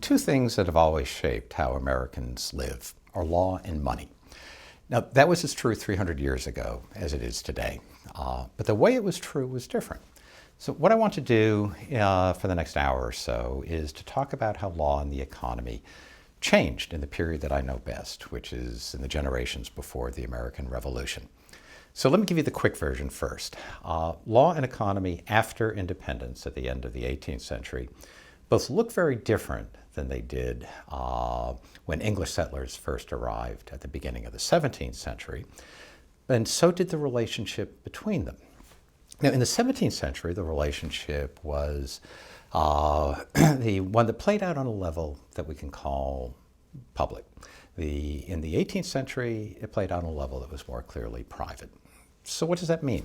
two things that have always shaped how Americans live are law and money. Now, that was as true 300 years ago as it is today, but the way it was true was different. So what I want to do for the next hour or so is to talk about how law and the economy changed in the period that I know best, which is in the generations before the American Revolution. So let me give you the quick version first. Law and economy after independence at the end of the 18th century both look very different than they did when English settlers first arrived at the beginning of the 17th century, and so did the relationship between them. Now, in the 17th century, the relationship was the one that played out on a level that we can call public. In the 18th century, it played out on a level that was more clearly private. So what does that mean?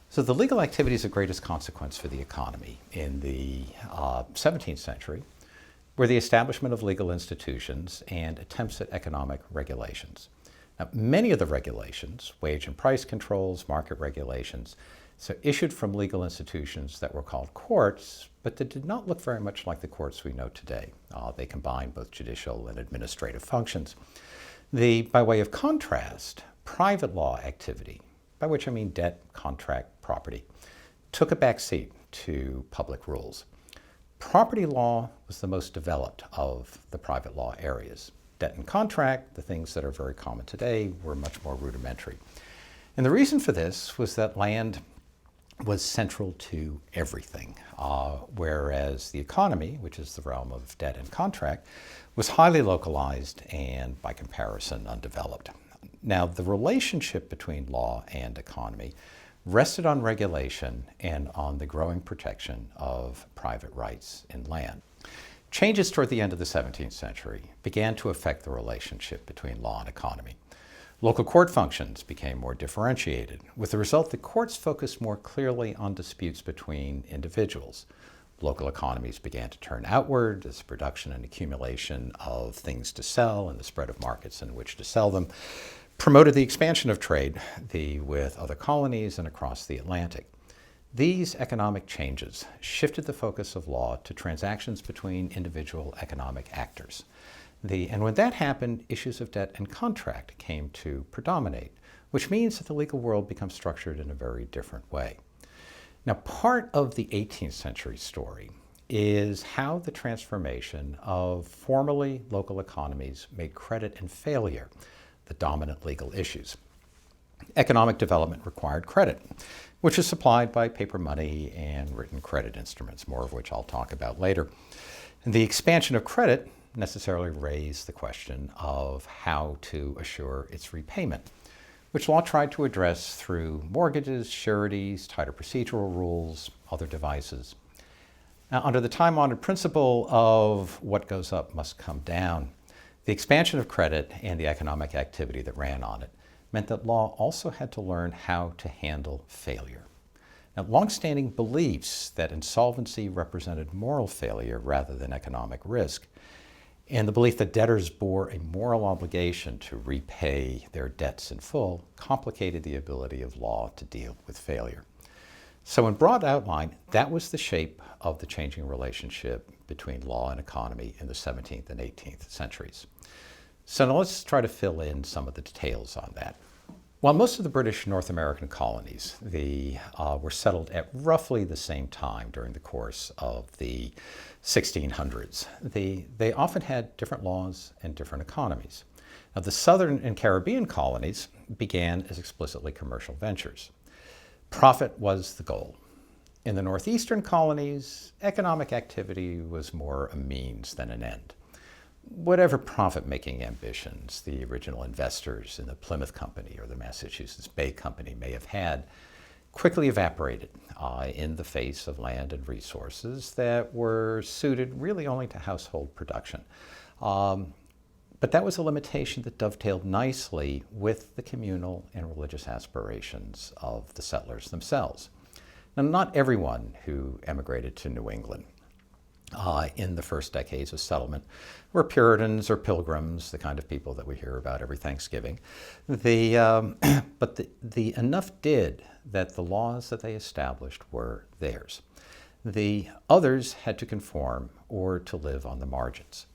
So the legal activities of greatest consequence for the economy in the 17th century were the establishment of legal institutions and attempts at economic regulations. Now, many of the regulations, wage and price controls, market regulations, so issued from legal institutions that were called courts, but that did not look very much like the courts we know today. They combined both judicial and administrative functions. By way of contrast, private law activity, by which I mean debt, contract, property, took a back seat to public rules. Property law was the most developed of the private law areas. Debt and contract, the things that are very common today, were much more rudimentary. And the reason for this was that land was central to everything, whereas the economy, which is the realm of debt and contract, was highly localized and, by comparison, undeveloped. Now, the relationship between law and economy rested on regulation and on the growing protection of private rights in land. Changes toward the end of the 17th century began to affect the relationship between law and economy. Local court functions became more differentiated, with the result that courts focused more clearly on disputes between individuals. Local economies began to turn outward as production and accumulation of things to sell and the spread of markets in which to sell them promoted the expansion of trade with other colonies and across the Atlantic. These economic changes shifted the focus of law to transactions between individual economic actors. And when that happened, issues of debt and contract came to predominate, which means that the legal world becomes structured in a very different way. Now, part of the 18th century story is how the transformation of formerly local economies made credit and failure the dominant legal issues. Economic development required credit, which is supplied by paper money and written credit instruments, more of which I'll talk about later. And the expansion of credit necessarily raised the question of how to assure its repayment, which law tried to address through mortgages, sureties, tighter procedural rules, other devices. Now, under the time-honored principle of what goes up must come down, the expansion of credit and the economic activity that ran on it meant that law also had to learn how to handle failure. Now, longstanding beliefs that insolvency represented moral failure rather than economic risk, and the belief that debtors bore a moral obligation to repay their debts in full complicated the ability of law to deal with failure. So in broad outline, that was the shape of the changing relationship between law and economy in the 17th and 18th centuries. So now let's try to fill in some of the details on that. While most of the British North American colonies were settled at roughly the same time during the course of the 1600s, they often had different laws and different economies. Now, the Southern and Caribbean colonies began as explicitly commercial ventures. Profit was the goal. In the Northeastern colonies, economic activity was more a means than an end. Whatever profit-making ambitions the original investors in the Plymouth Company or the Massachusetts Bay Company may have had quickly evaporated in the face of land and resources that were suited really only to household production. But that was a limitation that dovetailed nicely with the communal and religious aspirations of the settlers themselves. Now, not everyone who emigrated to New England in the first decades of settlement were Puritans or Pilgrims, the kind of people that we hear about every Thanksgiving. But enough did that the laws that they established were theirs. The others had to conform or to live on the margins.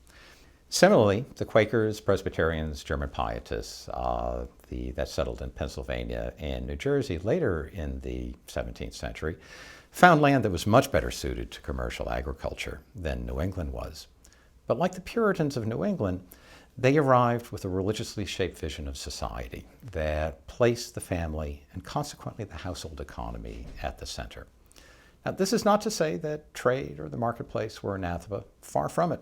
Similarly, the Quakers, Presbyterians, German Pietists that settled in Pennsylvania and New Jersey later in the 17th century found land that was much better suited to commercial agriculture than New England was. But like the Puritans of New England, they arrived with a religiously shaped vision of society that placed the family and consequently the household economy at the center. Now, this is not to say that trade or the marketplace were anathema, far from it.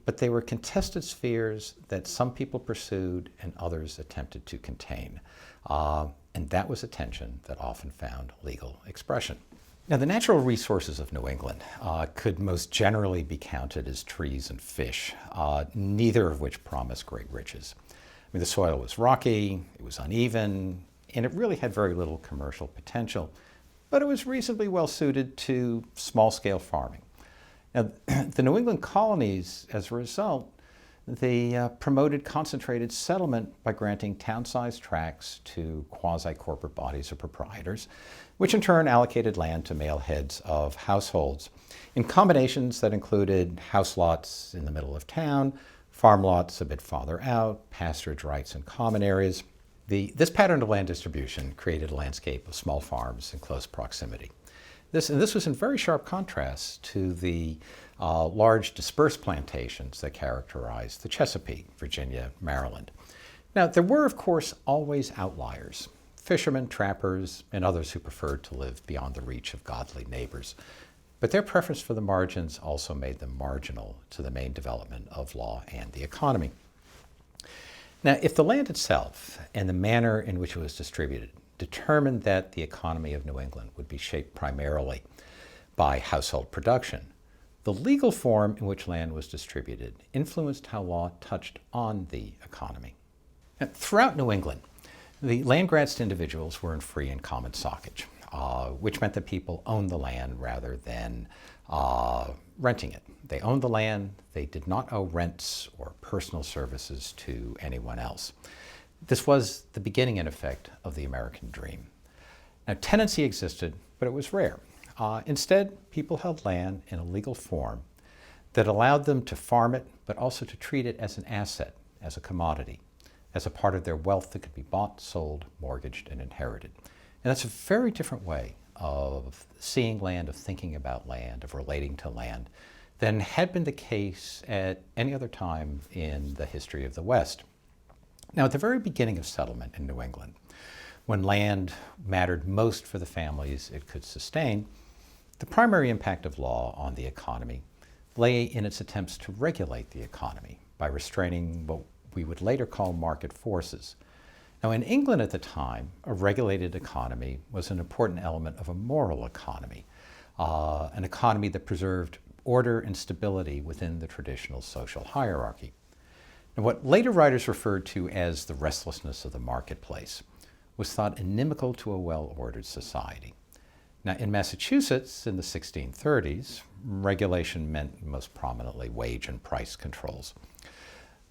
But they were contested spheres that some people pursued and others attempted to contain. And that was a tension that often found legal expression. Now, the natural resources of New England could most generally be counted as trees and fish, neither of which promised great riches. I mean, the soil was rocky, it was uneven, and it really had very little commercial potential, but it was reasonably well suited to small-scale farming. Now, the New England colonies, as a result, they promoted concentrated settlement by granting town-sized tracts to quasi-corporate bodies of proprietors, which in turn allocated land to male heads of households in combinations that included house lots in the middle of town, farm lots a bit farther out, pasturage rights in common areas. This pattern of land distribution created a landscape of small farms in close proximity. This was in very sharp contrast to the large dispersed plantations that characterized the Chesapeake, Virginia, Maryland. Now, there were, of course, always outliers, fishermen, trappers, and others who preferred to live beyond the reach of godly neighbors. But their preference for the margins also made them marginal to the main development of law and the economy. Now, if the land itself and the manner in which it was distributed determined that the economy of New England would be shaped primarily by household production, the legal form in which land was distributed influenced how law touched on the economy. Now, throughout New England, the land grants to individuals were in free and common soccage, which meant that people owned the land rather than renting it. They owned the land, they did not owe rents or personal services to anyone else. This was the beginning, in effect, of the American dream. Now, tenancy existed, but it was rare. Instead, people held land in a legal form that allowed them to farm it, but also to treat it as an asset, as a commodity, as a part of their wealth that could be bought, sold, mortgaged, and inherited. And that's a very different way of seeing land, of thinking about land, of relating to land, than had been the case at any other time in the history of the West. Now, at the very beginning of settlement in New England, when land mattered most for the families it could sustain, the primary impact of law on the economy lay in its attempts to regulate the economy by restraining what we would later call market forces. Now, in England at the time, a regulated economy was an important element of a moral economy, an economy that preserved order and stability within the traditional social hierarchy. And what later writers referred to as the restlessness of the marketplace was thought inimical to a well-ordered society. Now, in Massachusetts in the 1630s, regulation meant most prominently wage and price controls.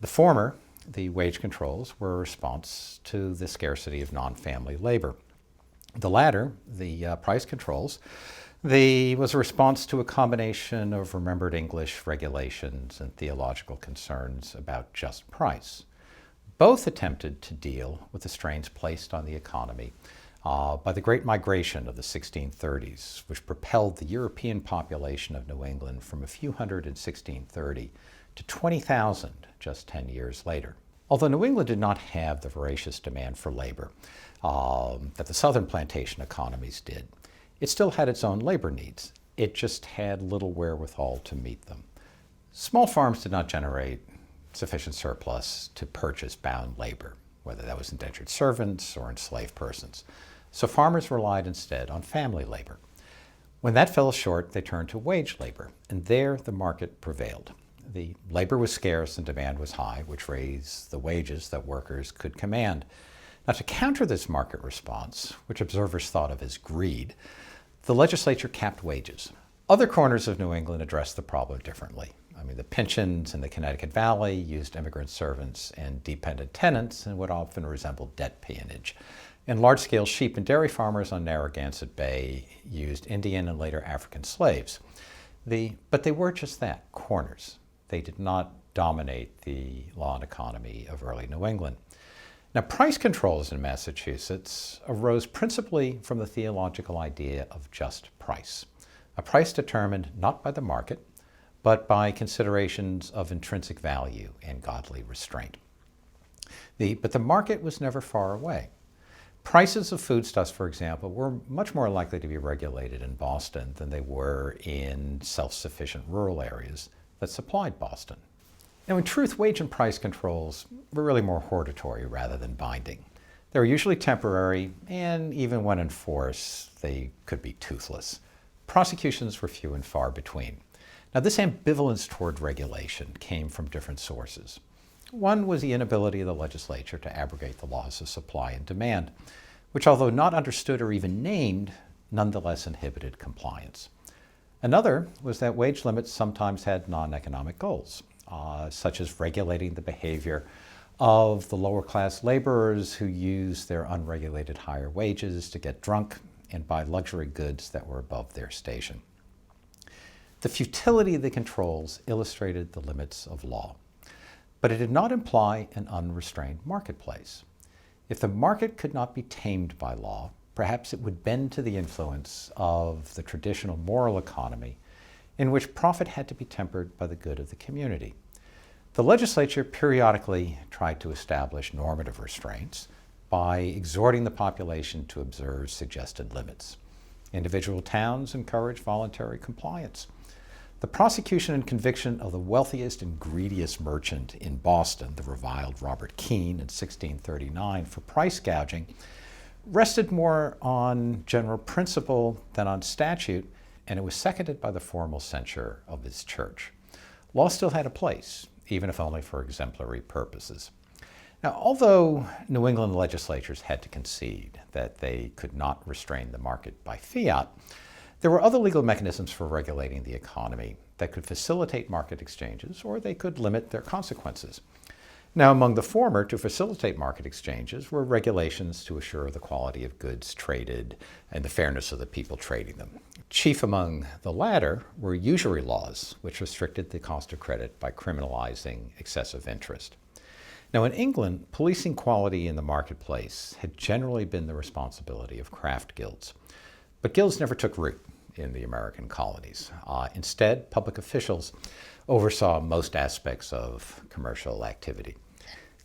The former, the wage controls, were a response to the scarcity of non-family labor. The latter, the price controls, was a response to a combination of remembered English regulations and theological concerns about just price. Both attempted to deal with the strains placed on the economy by the Great Migration of the 1630s, which propelled the European population of New England from a few hundred in 1630 to 20,000 just 10 years later. Although New England did not have the voracious demand for labor that the southern plantation economies did, it still had its own labor needs. It just had little wherewithal to meet them. Small farms did not generate sufficient surplus to purchase bound labor, whether that was indentured servants or enslaved persons. So farmers relied instead on family labor. When that fell short, they turned to wage labor, and there the market prevailed. The labor was scarce and demand was high, which raised the wages that workers could command. Now, to counter this market response, which observers thought of as greed, the legislature capped wages. Other corners of New England addressed the problem differently. I mean, the Pinchins in the Connecticut Valley used immigrant servants and dependent tenants in what often resembled debt peonage. And large-scale sheep and dairy farmers on Narragansett Bay used Indian and later African slaves. But they were just that, corners. They did not dominate the law and economy of early New England. Now, price controls in Massachusetts arose principally from the theological idea of just price, a price determined not by the market, but by considerations of intrinsic value and godly restraint. But the market was never far away. Prices of foodstuffs, for example, were much more likely to be regulated in Boston than they were in self-sufficient rural areas that supplied Boston. Now, in truth, wage and price controls were really more hortatory rather than binding. They were usually temporary, and even when enforced, they could be toothless. Prosecutions were few and far between. Now, this ambivalence toward regulation came from different sources. One was the inability of the legislature to abrogate the laws of supply and demand, which, although not understood or even named, nonetheless inhibited compliance. Another was that wage limits sometimes had non-economic goals, such as regulating the behavior of the lower class laborers who used their unregulated higher wages to get drunk and buy luxury goods that were above their station. The futility of the controls illustrated the limits of law, but it did not imply an unrestrained marketplace. If the market could not be tamed by law, perhaps it would bend to the influence of the traditional moral economy in which profit had to be tempered by the good of the community. The legislature periodically tried to establish normative restraints by exhorting the population to observe suggested limits. Individual towns encouraged voluntary compliance. The prosecution and conviction of the wealthiest and greediest merchant in Boston, the reviled Robert Keene, in 1639 for price gouging, rested more on general principle than on statute, and it was seconded by the formal censure of his church. Law still had a place, even if only for exemplary purposes. Now, although New England legislatures had to concede that they could not restrain the market by fiat, there were other legal mechanisms for regulating the economy that could facilitate market exchanges, or they could limit their consequences. Now, among the former, to facilitate market exchanges, were regulations to assure the quality of goods traded and the fairness of the people trading them. Chief among the latter were usury laws, which restricted the cost of credit by criminalizing excessive interest. Now, in England, policing quality in the marketplace had generally been the responsibility of craft guilds. But guilds never took root in the American colonies. Instead, public officials oversaw most aspects of commercial activity.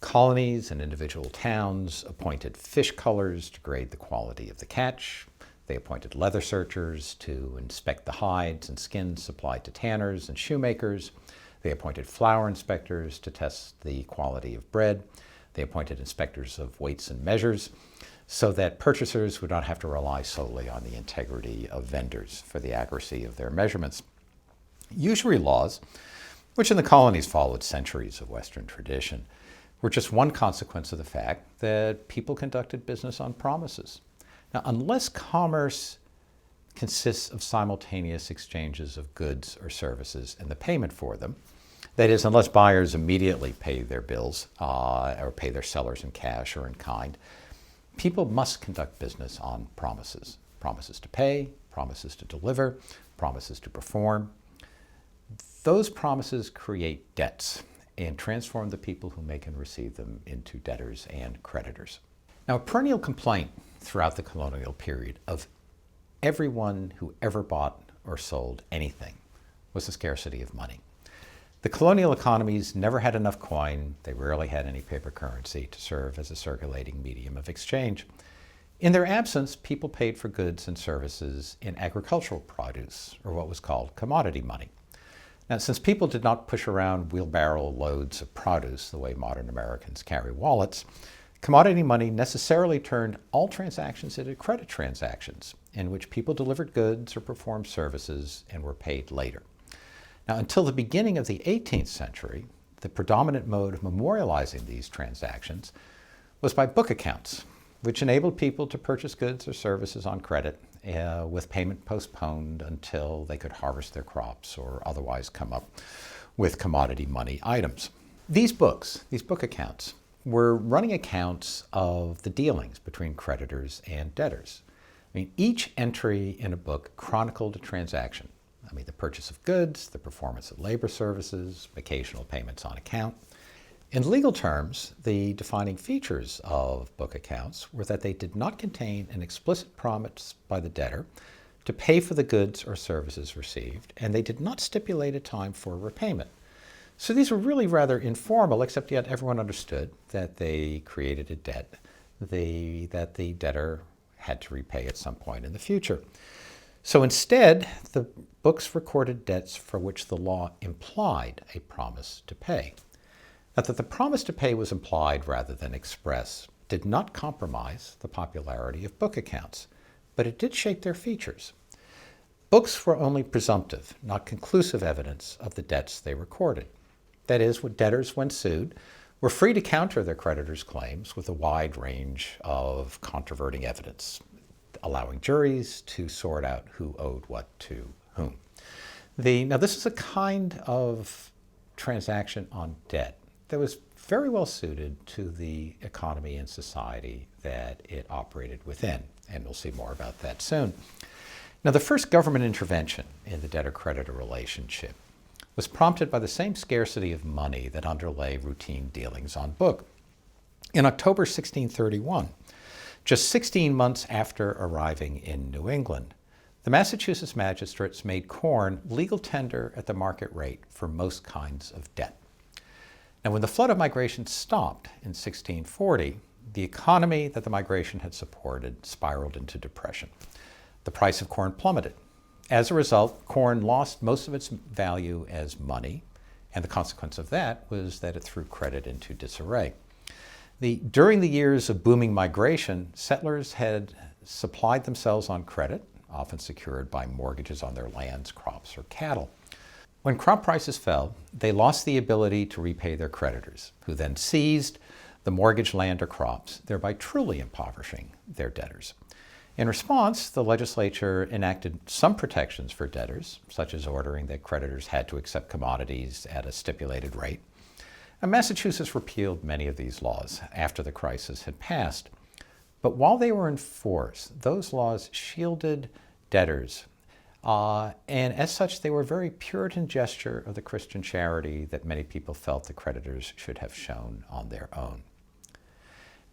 Colonies and individual towns appointed fish cullers to grade the quality of the catch. They appointed leather searchers to inspect the hides and skins supplied to tanners and shoemakers. They appointed flour inspectors to test the quality of bread. They appointed inspectors of weights and measures, so that purchasers would not have to rely solely on the integrity of vendors for the accuracy of their measurements. Usury laws, which in the colonies followed centuries of Western tradition, were just one consequence of the fact that people conducted business on promises. Now, unless commerce consists of simultaneous exchanges of goods or services and the payment for them, that is, unless buyers immediately pay their bills or pay their sellers in cash or in kind, people must conduct business on promises. Promises to pay, promises to deliver, promises to perform. Those promises create debts and transform the people who make and receive them into debtors and creditors. Now, a perennial complaint throughout the colonial period of everyone who ever bought or sold anything was the scarcity of money. The colonial economies never had enough coin. They rarely had any paper currency to serve as a circulating medium of exchange. In their absence, people paid for goods and services in agricultural produce, or what was called commodity money. Now, since people did not push around wheelbarrow loads of produce the way modern Americans carry wallets, commodity money necessarily turned all transactions into credit transactions, in which people delivered goods or performed services and were paid later. Now, until the beginning of the 18th century, the predominant mode of memorializing these transactions was by book accounts, which enabled people to purchase goods or services on credit with payment postponed until they could harvest their crops or otherwise come up with commodity money items. These book accounts, were running accounts of the dealings between creditors and debtors. I mean, each entry in a book chronicled a transaction. I mean, the purchase of goods, the performance of labor services, occasional payments on account. In legal terms, the defining features of book accounts were that they did not contain an explicit promise by the debtor to pay for the goods or services received, and they did not stipulate a time for repayment. So these were really rather informal, except yet everyone understood that they created a debt that the debtor had to repay at some point in the future. So instead, the books recorded debts for which the law implied a promise to pay. Now, that the promise to pay was implied rather than express did not compromise the popularity of book accounts, but it did shape their features. Books were only presumptive, not conclusive evidence of the debts they recorded. That is, when debtors, when sued, were free to counter their creditors' claims with a wide range of controverting evidence, allowing juries to sort out who owed what to whom. Now, this is a kind of transaction on debt that was very well suited to the economy and society that it operated within, and we'll see more about that soon. Now, the first government intervention in the debtor-creditor relationship was prompted by the same scarcity of money that underlay routine dealings on book. In October 1631, just 16 months after arriving in New England, the Massachusetts magistrates made corn legal tender at the market rate for most kinds of debt. Now, when the flood of migration stopped in 1640, the economy that the migration had supported spiraled into depression. The price of corn plummeted. As a result, corn lost most of its value as money, and the consequence of that was that it threw credit into disarray. During the years of booming migration, settlers had supplied themselves on credit, often secured by mortgages on their lands, crops, or cattle. When crop prices fell, they lost the ability to repay their creditors, who then seized the mortgaged land or crops, thereby truly impoverishing their debtors. In response, the legislature enacted some protections for debtors, such as ordering that creditors had to accept commodities at a stipulated rate. And Massachusetts repealed many of these laws after the crisis had passed. But while they were in force, those laws shielded debtors, and as such, they were a very Puritan gesture of the Christian charity that many people felt the creditors should have shown on their own.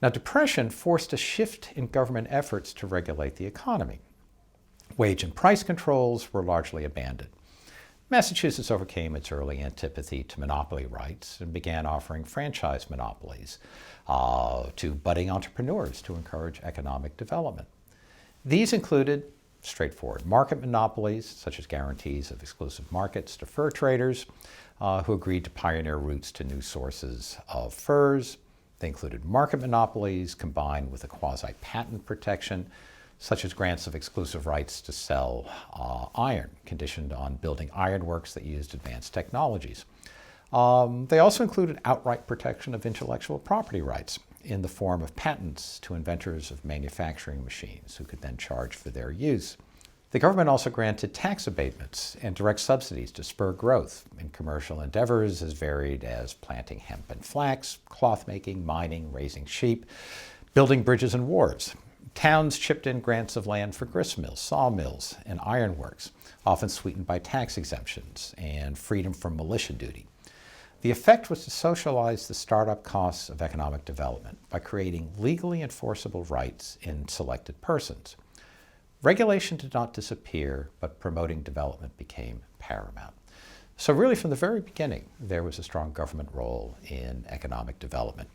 Now, depression forced a shift in government efforts to regulate the economy. Wage and price controls were largely abandoned. Massachusetts overcame its early antipathy to monopoly rights and began offering franchise monopolies to budding entrepreneurs to encourage economic development. These included straightforward market monopolies, such as guarantees of exclusive markets to fur traders who agreed to pioneer routes to new sources of furs. They included market monopolies combined with a quasi-patent protection, such as grants of exclusive rights to sell iron, conditioned on building ironworks that used advanced technologies. They also included outright protection of intellectual property rights in the form of patents to inventors of manufacturing machines who could then charge for their use. The government also granted tax abatements and direct subsidies to spur growth in commercial endeavors as varied as planting hemp and flax, cloth making, mining, raising sheep, building bridges and wharves. Towns chipped in grants of land for gristmills, sawmills, and ironworks, often sweetened by tax exemptions and freedom from militia duty. The effect was to socialize the startup costs of economic development by creating legally enforceable rights in selected persons. Regulation did not disappear, but promoting development became paramount. So really, from the very beginning, there was a strong government role in economic development.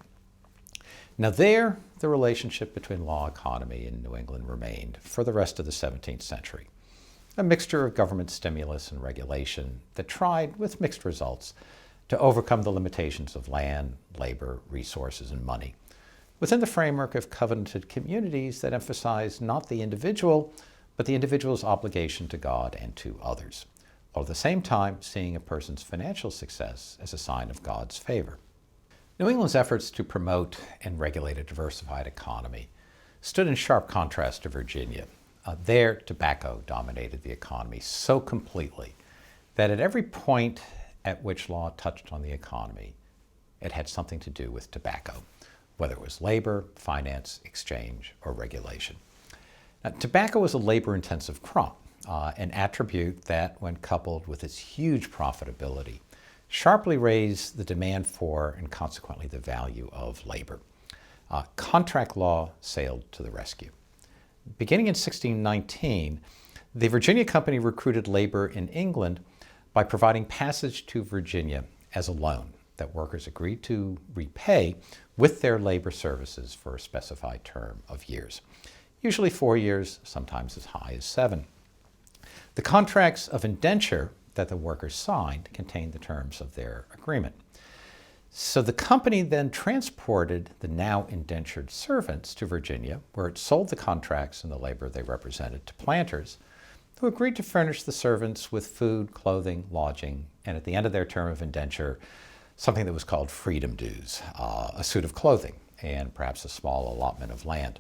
Now there, the relationship between law and economy in New England remained for the rest of the 17th century. A mixture of government stimulus and regulation that tried, with mixed results, to overcome the limitations of land, labor, resources, and money, within the framework of covenanted communities that emphasize not the individual, but the individual's obligation to God and to others, while at the same time seeing a person's financial success as a sign of God's favor. New England's efforts to promote and regulate a diversified economy stood in sharp contrast to Virginia. There, tobacco dominated the economy so completely that at every point at which law touched on the economy, it had something to do with tobacco. whether it was labor, finance, exchange, or regulation. Now, tobacco was a labor-intensive crop, an attribute that, when coupled with its huge profitability, sharply raised the demand for and consequently the value of labor. Contract law sailed to the rescue. Beginning in 1619, the Virginia Company recruited labor in England by providing passage to Virginia as a loan that workers agreed to repay with their labor services for a specified term of years, usually 4 years, sometimes as high as 7. The contracts of indenture that the workers signed contained the terms of their agreement. So the company then transported the now indentured servants to Virginia, where it sold the contracts and the labor they represented to planters, who agreed to furnish the servants with food, clothing, lodging, and at the end of their term of indenture, something that was called freedom dues, a suit of clothing, and perhaps a small allotment of land.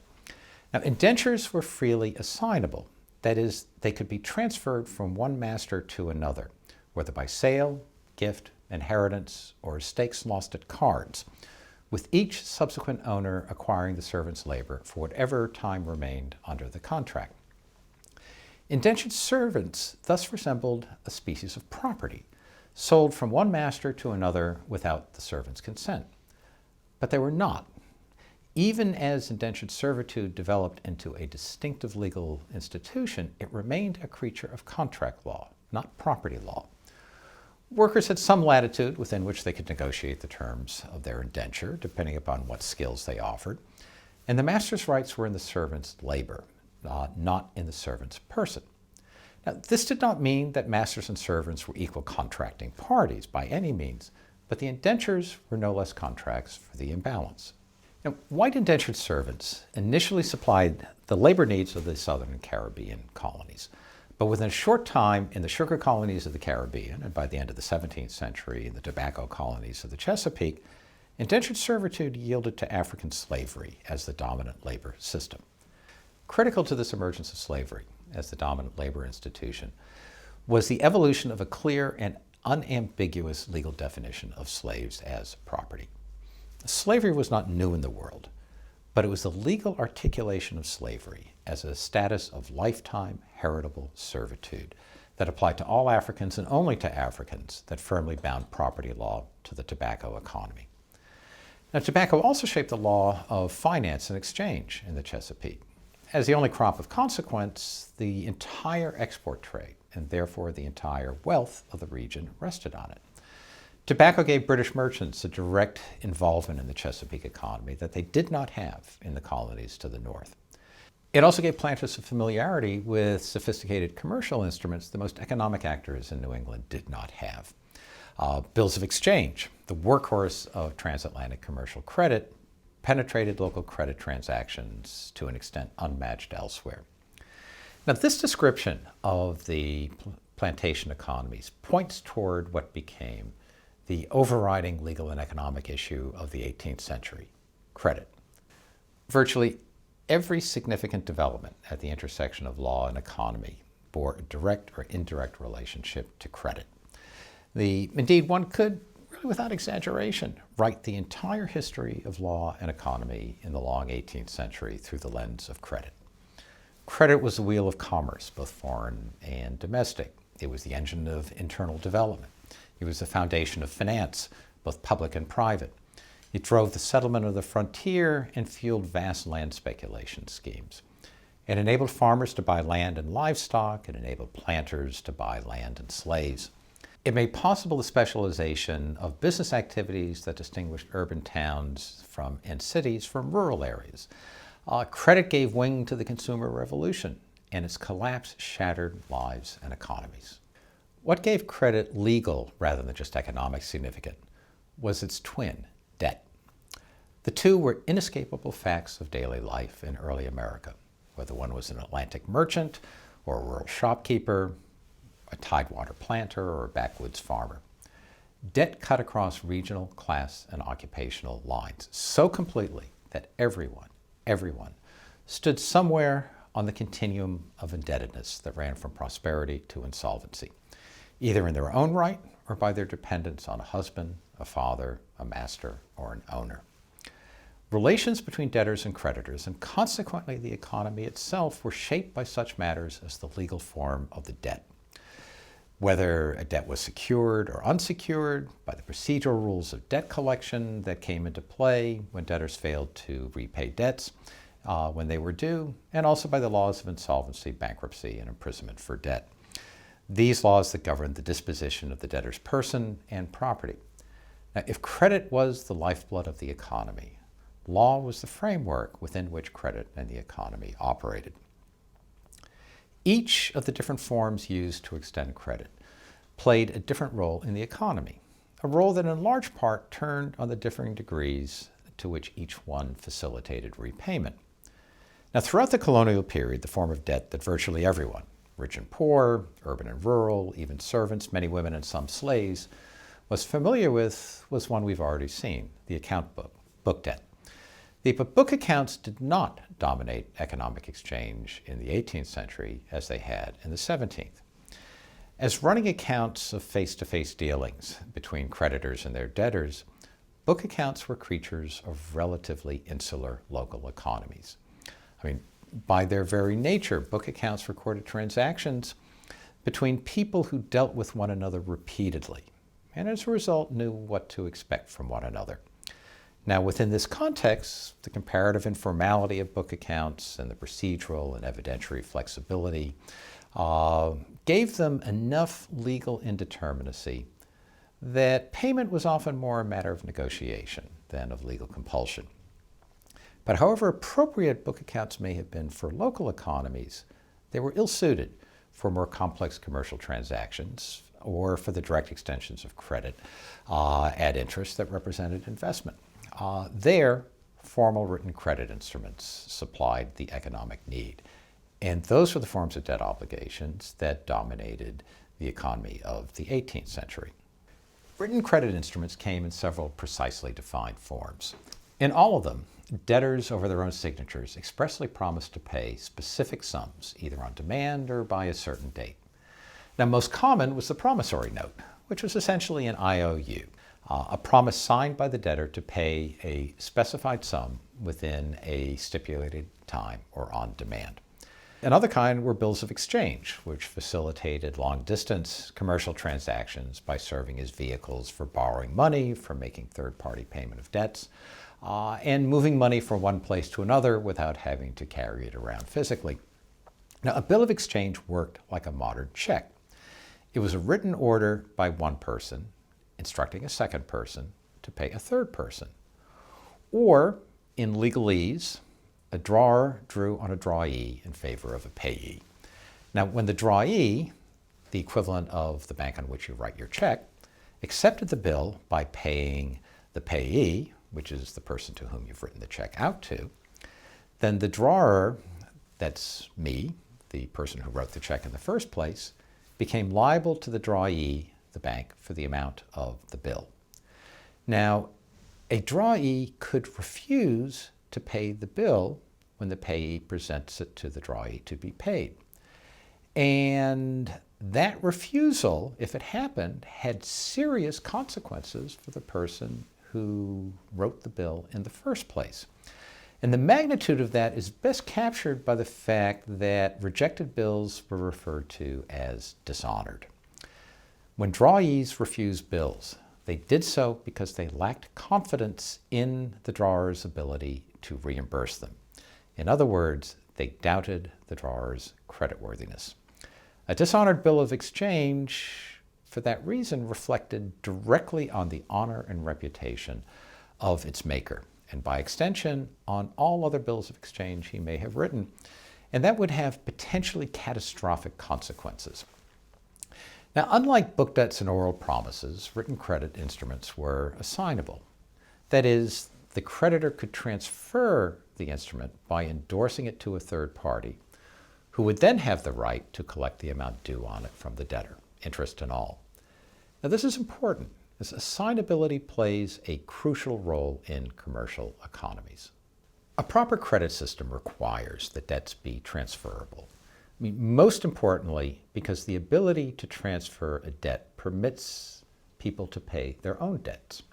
Now, indentures were freely assignable. That is, they could be transferred from one master to another, whether by sale, gift, inheritance, or stakes lost at cards, with each subsequent owner acquiring the servant's labor for whatever time remained under the contract. Indentured servants thus resembled a species of property, sold from one master to another without the servant's consent. But they were not. Even as indentured servitude developed into a distinctive legal institution, it remained a creature of contract law, not property law. Workers had some latitude within which they could negotiate the terms of their indenture, depending upon what skills they offered, and the master's rights were in the servant's labor, not in the servant's person. Now, this did not mean that masters and servants were equal contracting parties by any means, but the indentures were no less contracts for the imbalance. Now, white indentured servants initially supplied the labor needs of the Southern and Caribbean colonies, but within a short time in the sugar colonies of the Caribbean, and by the end of the 17th century in the tobacco colonies of the Chesapeake, indentured servitude yielded to African slavery as the dominant labor system. Critical to this emergence of slavery as the dominant labor institution was the evolution of a clear and unambiguous legal definition of slaves as property. Slavery was not new in the world, but it was the legal articulation of slavery as a status of lifetime heritable servitude that applied to all Africans and only to Africans that firmly bound property law to the tobacco economy. Now, tobacco also shaped the law of finance and exchange in the Chesapeake. As the only crop of consequence, the entire export trade, and therefore the entire wealth of the region, rested on it. Tobacco gave British merchants a direct involvement in the Chesapeake economy that they did not have in the colonies to the north. It also gave planters a familiarity with sophisticated commercial instruments the most economic actors in New England did not have. Bills of exchange, the workhorse of transatlantic commercial credit, penetrated local credit transactions to an extent unmatched elsewhere. Now, this description of the plantation economies points toward what became the overriding legal and economic issue of the 18th century, credit. Virtually every significant development at the intersection of law and economy bore a direct or indirect relationship to credit. Indeed, one could, really without exaggeration, write the entire history of law and economy in the long 18th century through the lens of credit. Credit was the wheel of commerce, both foreign and domestic. It was the engine of internal development. It was the foundation of finance, both public and private. It drove the settlement of the frontier and fueled vast land speculation schemes. It enabled farmers to buy land and livestock. It enabled planters to buy land and slaves. It made possible the specialization of business activities that distinguished urban towns and cities from rural areas. Credit gave wing to the consumer revolution, and its collapse shattered lives and economies. What gave credit legal rather than just economic significance was its twin, debt. The two were inescapable facts of daily life in early America, whether one was an Atlantic merchant or a rural shopkeeper, a tidewater planter or a backwoods farmer. Debt cut across regional, class, and occupational lines so completely that everyone stood somewhere on the continuum of indebtedness that ran from prosperity to insolvency, either in their own right or by their dependence on a husband, a father, a master, or an owner. Relations between debtors and creditors, and consequently the economy itself, were shaped by such matters as the legal form of the debt. Whether a debt was secured or unsecured, by the procedural rules of debt collection that came into play when debtors failed to repay debts when they were due, and also by the laws of insolvency, bankruptcy, and imprisonment for debt. These laws that govern the disposition of the debtor's person and property. Now, if credit was the lifeblood of the economy, law was the framework within which credit and the economy operated. Each of the different forms used to extend credit played a different role in the economy, a role that in large part turned on the differing degrees to which each one facilitated repayment. Now, throughout the colonial period, the form of debt that virtually everyone, rich and poor, urban and rural, even servants, many women and some slaves, was familiar with was one we've already seen, the account book, book debt. But book accounts did not dominate economic exchange in the 18th century as they had in the 17th. As running accounts of face-to-face dealings between creditors and their debtors, book accounts were creatures of relatively insular local economies. By their very nature, book accounts recorded transactions between people who dealt with one another repeatedly, and as a result knew what to expect from one another. Now, within this context, the comparative informality of book accounts and the procedural and evidentiary flexibility gave them enough legal indeterminacy that payment was often more a matter of negotiation than of legal compulsion. But however appropriate book accounts may have been for local economies, they were ill-suited for more complex commercial transactions or for the direct extensions of credit at interest that represented investment. There, formal written credit instruments supplied the economic need. And those were the forms of debt obligations that dominated the economy of the 18th century. Written credit instruments came in several precisely defined forms. In all of them, debtors over their own signatures expressly promised to pay specific sums, either on demand or by a certain date. Now, most common was the promissory note, which was essentially an IOU, a promise signed by the debtor to pay a specified sum within a stipulated time or on demand. Another kind were bills of exchange, which facilitated long-distance commercial transactions by serving as vehicles for borrowing money, for making third-party payment of debts, and moving money from one place to another without having to carry it around physically. Now, a bill of exchange worked like a modern check. It was a written order by one person instructing a second person to pay a third person. Or, in legalese, a drawer drew on a drawee in favor of a payee. Now, when the drawee, the equivalent of the bank on which you write your check, accepted the bill by paying the payee, which is the person to whom you've written the check out to, then the drawer, that's me, the person who wrote the check in the first place, became liable to the drawee, the bank, for the amount of the bill. Now, a drawee could refuse to pay the bill when the payee presents it to the drawee to be paid. And that refusal, if it happened, had serious consequences for the person who wrote the bill in the first place. And the magnitude of that is best captured by the fact that rejected bills were referred to as dishonored. When drawees refused bills, they did so because they lacked confidence in the drawer's ability to reimburse them. In other words, they doubted the drawer's creditworthiness. A dishonored bill of exchange, for that reason, reflected directly on the honor and reputation of its maker, and by extension, on all other bills of exchange he may have written, and that would have potentially catastrophic consequences. Now, unlike book debts and oral promises, written credit instruments were assignable. That is, the creditor could transfer the instrument by endorsing it to a third party, who would then have the right to collect the amount due on it from the debtor, interest and all. Now, this is important, as assignability plays a crucial role in commercial economies. A proper credit system requires that debts be transferable. Most importantly, because the ability to transfer a debt permits people to pay their own debts.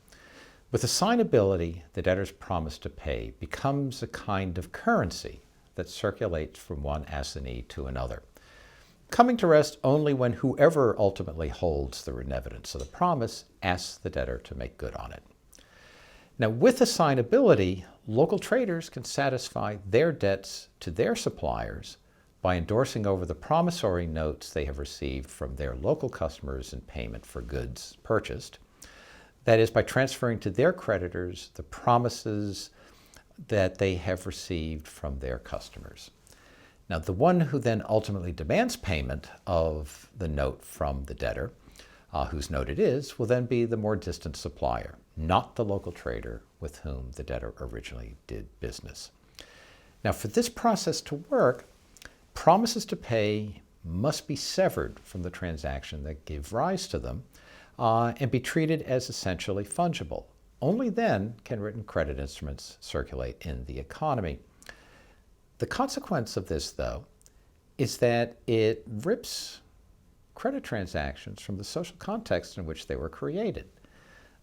With assignability, the debtor's promise to pay becomes a kind of currency that circulates from one assignee to another, coming to rest only when whoever ultimately holds the evidence of the promise asks the debtor to make good on it. Now, with assignability, local traders can satisfy their debts to their suppliers by endorsing over the promissory notes they have received from their local customers in payment for goods purchased. That is, by transferring to their creditors the promises that they have received from their customers. Now, the one who then ultimately demands payment of the note from the debtor, whose note it is, will then be the more distant supplier, not the local trader with whom the debtor originally did business. Now, for this process to work, promises to pay must be severed from the transaction that gave rise to them and be treated as essentially fungible. Only then can written credit instruments circulate in the economy. The consequence of this, though, is that it rips credit transactions from the social context in which they were created.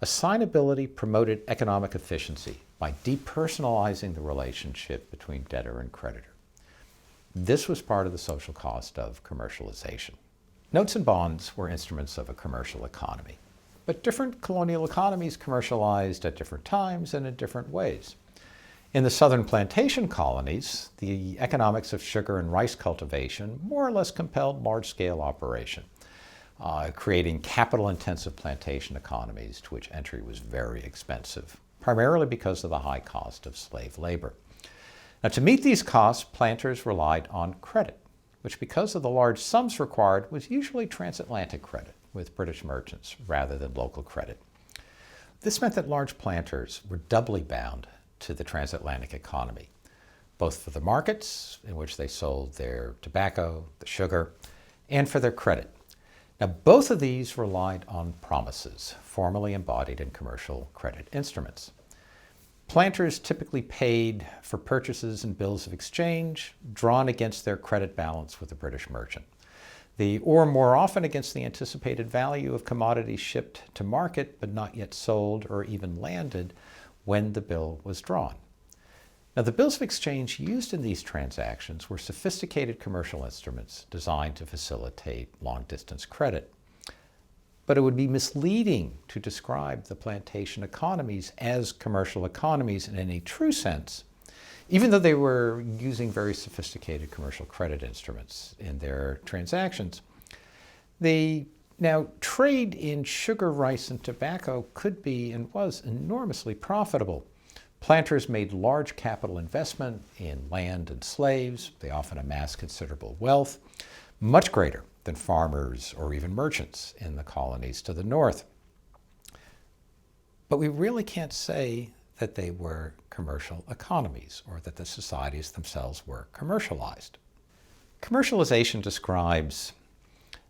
Assignability promoted economic efficiency by depersonalizing the relationship between debtor and creditor. This was part of the social cost of commercialization. Notes and bonds were instruments of a commercial economy, but different colonial economies commercialized at different times and in different ways. In the southern plantation colonies, the economics of sugar and rice cultivation more or less compelled large-scale operation, creating capital-intensive plantation economies to which entry was very expensive, primarily because of the high cost of slave labor. Now, to meet these costs, planters relied on credit, which, because of the large sums required, was usually transatlantic credit with British merchants rather than local credit. This meant that large planters were doubly bound to the transatlantic economy, both for the markets in which they sold their tobacco, the sugar, and for their credit. Now, both of these relied on promises, formally embodied in commercial credit instruments. Planters typically paid for purchases and bills of exchange drawn against their credit balance with the British merchant, or more often against the anticipated value of commodities shipped to market but not yet sold or even landed when the bill was drawn. Now, the bills of exchange used in these transactions were sophisticated commercial instruments designed to facilitate long-distance credit. But it would be misleading to describe the plantation economies as commercial economies in any true sense, even though they were using very sophisticated commercial credit instruments in their transactions. Now, trade in sugar, rice, and tobacco could be and was enormously profitable. Planters made large capital investment in land and slaves. They often amassed considerable wealth, much greater than farmers or even merchants in the colonies to the north. But we really can't say that they were commercial economies or that the societies themselves were commercialized. Commercialization describes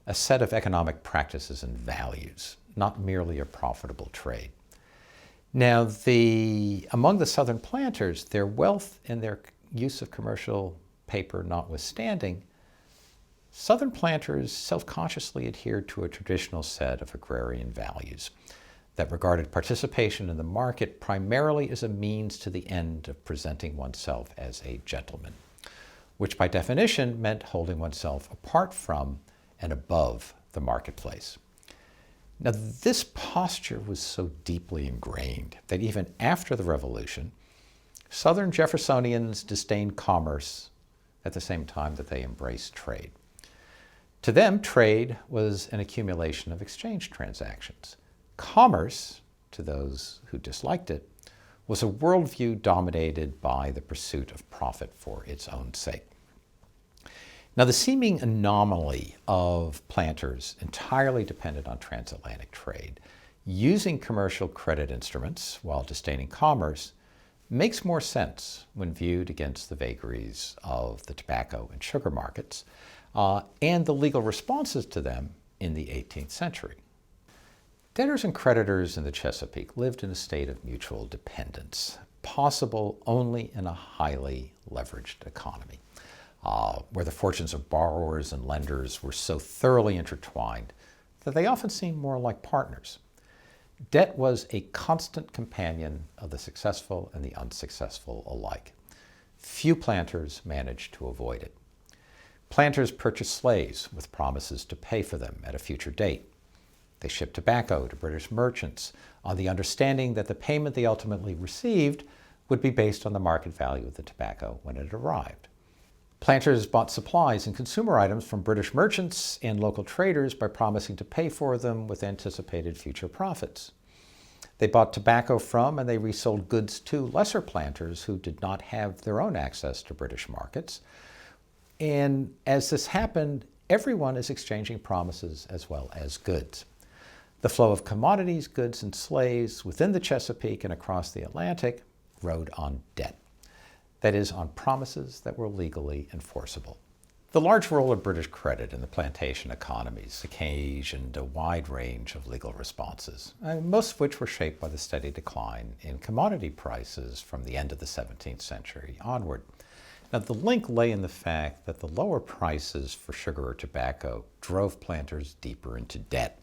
a set of economic practices and values, not merely a profitable trade. Now, among the southern planters, their wealth and their use of commercial paper notwithstanding, southern planters self-consciously adhered to a traditional set of agrarian values that regarded participation in the market primarily as a means to the end of presenting oneself as a gentleman, which by definition meant holding oneself apart from and above the marketplace. Now, this posture was so deeply ingrained that even after the Revolution, Southern Jeffersonians disdained commerce at the same time that they embraced trade. To them, trade was an accumulation of exchange transactions. Commerce, to those who disliked it, was a worldview dominated by the pursuit of profit for its own sake. Now, the seeming anomaly of planters entirely dependent on transatlantic trade, using commercial credit instruments while disdaining commerce, makes more sense when viewed against the vagaries of the tobacco and sugar markets and the legal responses to them in the 18th century. Debtors and creditors in the Chesapeake lived in a state of mutual dependence, possible only in a highly leveraged economy, where the fortunes of borrowers and lenders were so thoroughly intertwined that they often seemed more like partners. Debt was a constant companion of the successful and the unsuccessful alike. Few planters managed to avoid it. Planters purchased slaves with promises to pay for them at a future date. They shipped tobacco to British merchants on the understanding that the payment they ultimately received would be based on the market value of the tobacco when it arrived. Planters bought supplies and consumer items from British merchants and local traders by promising to pay for them with anticipated future profits. They bought tobacco from and they resold goods to lesser planters who did not have their own access to British markets. And as this happened, everyone is exchanging promises as well as goods. The flow of commodities, goods, and slaves within the Chesapeake and across the Atlantic rode on debt. That is, on promises that were legally enforceable. The large role of British credit in the plantation economies occasioned a wide range of legal responses, most of which were shaped by the steady decline in commodity prices from the end of the 17th century onward. Now, the link lay in the fact that the lower prices for sugar or tobacco drove planters deeper into debt,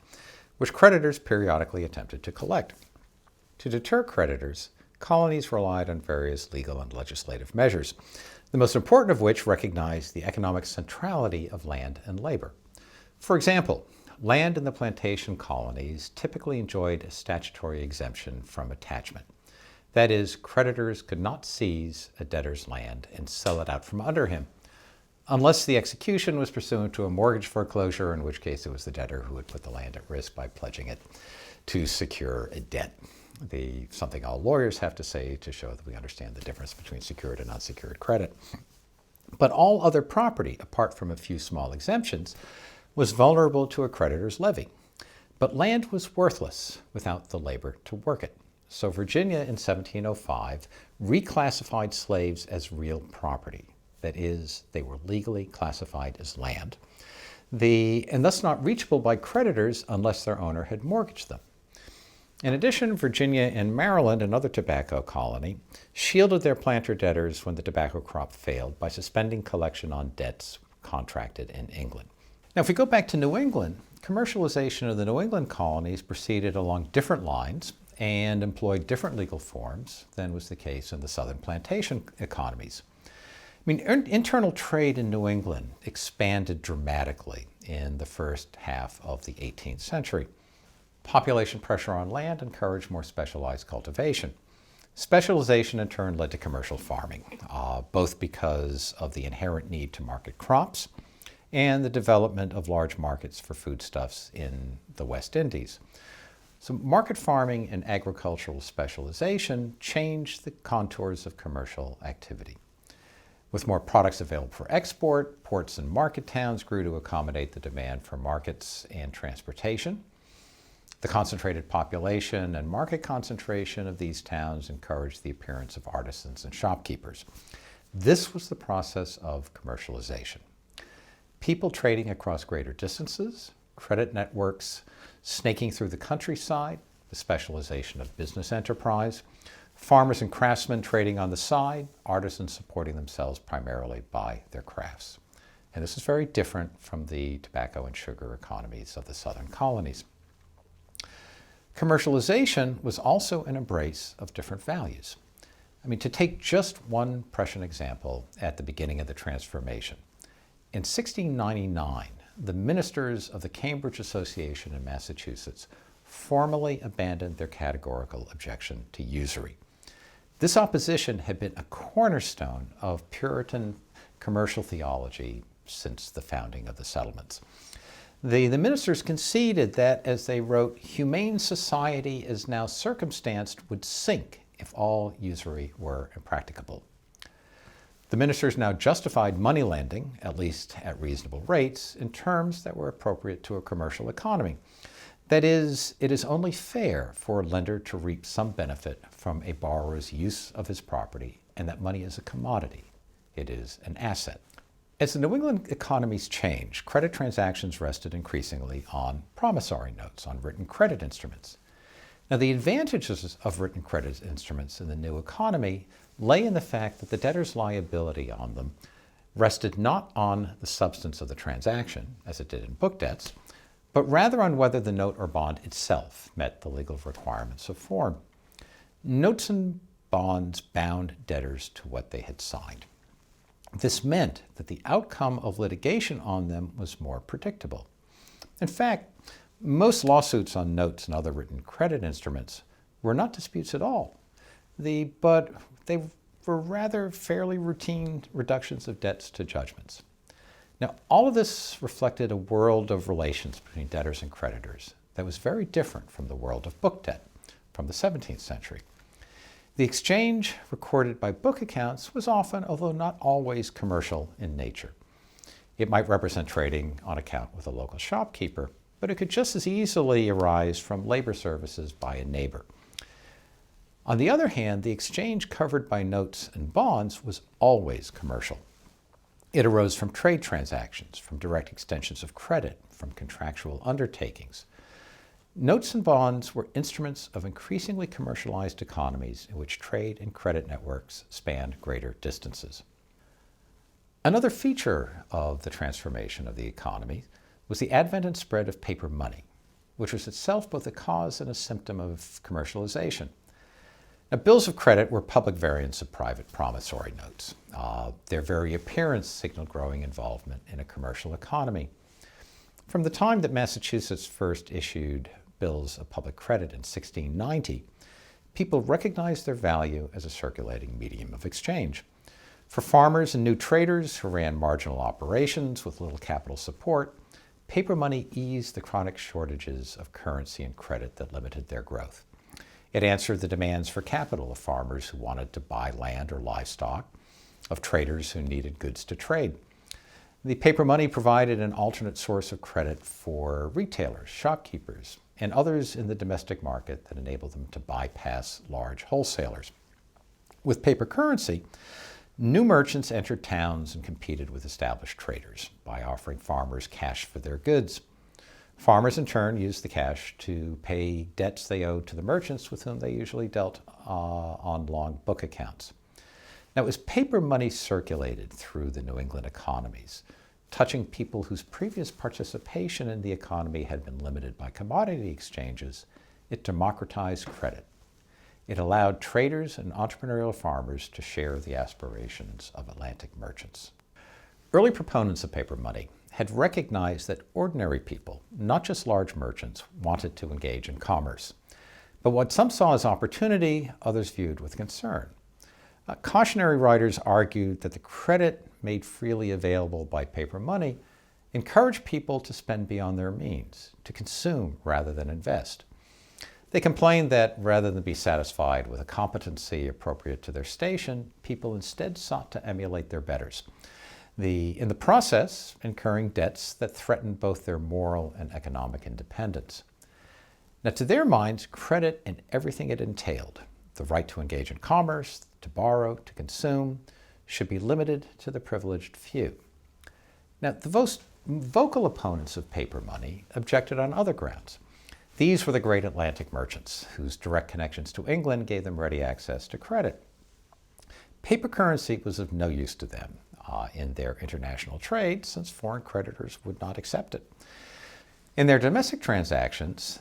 which creditors periodically attempted to collect. To deter creditors, colonies relied on various legal and legislative measures, the most important of which recognized the economic centrality of land and labor. For example, land in the plantation colonies typically enjoyed a statutory exemption from attachment. That is, creditors could not seize a debtor's land and sell it out from under him, unless the execution was pursuant to a mortgage foreclosure, in which case it was the debtor who would put the land at risk by pledging it to secure a debt. Something all lawyers have to say to show that we understand the difference between secured and unsecured credit. But all other property, apart from a few small exemptions, was vulnerable to a creditor's levy. But land was worthless without the labor to work it. So Virginia in 1705 reclassified slaves as real property. That is, they were legally classified as land, and thus not reachable by creditors unless their owner had mortgaged them. In addition, Virginia and Maryland, another tobacco colony, shielded their planter debtors when the tobacco crop failed by suspending collection on debts contracted in England. Now, if we go back to New England, commercialization of the New England colonies proceeded along different lines and employed different legal forms than was the case in the southern plantation economies. Internal trade in New England expanded dramatically in the first half of the 18th century. Population pressure on land encouraged more specialized cultivation. Specialization in turn led to commercial farming, both because of the inherent need to market crops and the development of large markets for foodstuffs in the West Indies. So market farming and agricultural specialization changed the contours of commercial activity. With more products available for export, ports and market towns grew to accommodate the demand for markets and transportation. The concentrated population and market concentration of these towns encouraged the appearance of artisans and shopkeepers. This was the process of commercialization. People trading across greater distances, credit networks snaking through the countryside, the specialization of business enterprise, farmers and craftsmen trading on the side, artisans supporting themselves primarily by their crafts. And this is very different from the tobacco and sugar economies of the southern colonies. Commercialization was also an embrace of different values. To take just one prescient example at the beginning of the transformation. In 1699, the ministers of the Cambridge Association in Massachusetts formally abandoned their categorical objection to usury. This opposition had been a cornerstone of Puritan commercial theology since the founding of the settlements. The ministers conceded that, as they wrote, humane society as now circumstanced would sink if all usury were impracticable. The ministers now justified money lending, at least at reasonable rates, in terms that were appropriate to a commercial economy. That is, it is only fair for a lender to reap some benefit from a borrower's use of his property, and that money is a commodity. It is an asset. As the New England economies changed, credit transactions rested increasingly on promissory notes, on written credit instruments. Now, the advantages of written credit instruments in the new economy lay in the fact that the debtor's liability on them rested not on the substance of the transaction, as it did in book debts, but rather on whether the note or bond itself met the legal requirements of form. Notes and bonds bound debtors to what they had signed. This meant that the outcome of litigation on them was more predictable. In fact, most lawsuits on notes and other written credit instruments were not disputes at all, but they were rather fairly routine reductions of debts to judgments. Now, all of this reflected a world of relations between debtors and creditors that was very different from the world of book debt from the 17th century. The exchange recorded by book accounts was often, although not always, commercial in nature. It might represent trading on account with a local shopkeeper, but it could just as easily arise from labor services by a neighbor. On the other hand, the exchange covered by notes and bonds was always commercial. It arose from trade transactions, from direct extensions of credit, from contractual undertakings. Notes and bonds were instruments of increasingly commercialized economies in which trade and credit networks spanned greater distances. Another feature of the transformation of the economy was the advent and spread of paper money, which was itself both a cause and a symptom of commercialization. Now, bills of credit were public variants of private promissory notes. Their very appearance signaled growing involvement in a commercial economy. From the time that Massachusetts first issued bills of public credit in 1690, people recognized their value as a circulating medium of exchange. For farmers and new traders who ran marginal operations with little capital support, paper money eased the chronic shortages of currency and credit that limited their growth. It answered the demands for capital of farmers who wanted to buy land or livestock, of traders who needed goods to trade. The paper money provided an alternate source of credit for retailers, shopkeepers, and others in the domestic market that enabled them to bypass large wholesalers. With paper currency, new merchants entered towns and competed with established traders by offering farmers cash for their goods. Farmers, in turn, used the cash to pay debts they owed to the merchants with whom they usually dealt on long book accounts. Now, as paper money circulated through the New England economies, touching people whose previous participation in the economy had been limited by commodity exchanges, it democratized credit. It allowed traders and entrepreneurial farmers to share the aspirations of Atlantic merchants. Early proponents of paper money had recognized that ordinary people, not just large merchants, wanted to engage in commerce. But what some saw as opportunity, others viewed with concern. Cautionary writers argued that the credit made freely available by paper money encouraged people to spend beyond their means, to consume rather than invest. They complained that rather than be satisfied with a competency appropriate to their station, people instead sought to emulate their betters, in the process incurring debts that threatened both their moral and economic independence. Now, to their minds, credit and everything it entailed, the right to engage in commerce, to borrow, to consume, should be limited to the privileged few. Now, the most vocal opponents of paper money objected on other grounds. These were the great Atlantic merchants, whose direct connections to England gave them ready access to credit. Paper currency was of no use to them in their international trade, since foreign creditors would not accept it. In their domestic transactions,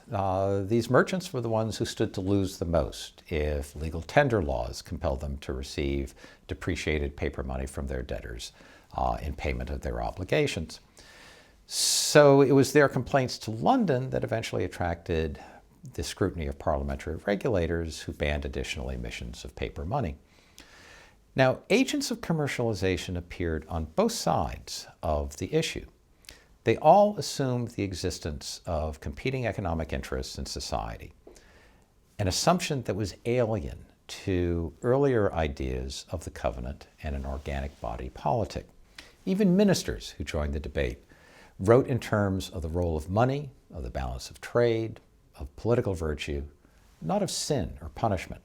these merchants were the ones who stood to lose the most if legal tender laws compelled them to receive depreciated paper money from their debtors in payment of their obligations. So it was their complaints to London that eventually attracted the scrutiny of parliamentary regulators who banned additional emissions of paper money. Now, agents of commercialization appeared on both sides of the issue. They all assumed the existence of competing economic interests in society, an assumption that was alien to earlier ideas of the covenant and an organic body politic. Even ministers who joined the debate wrote in terms of the role of money, of the balance of trade, of political virtue, not of sin or punishment.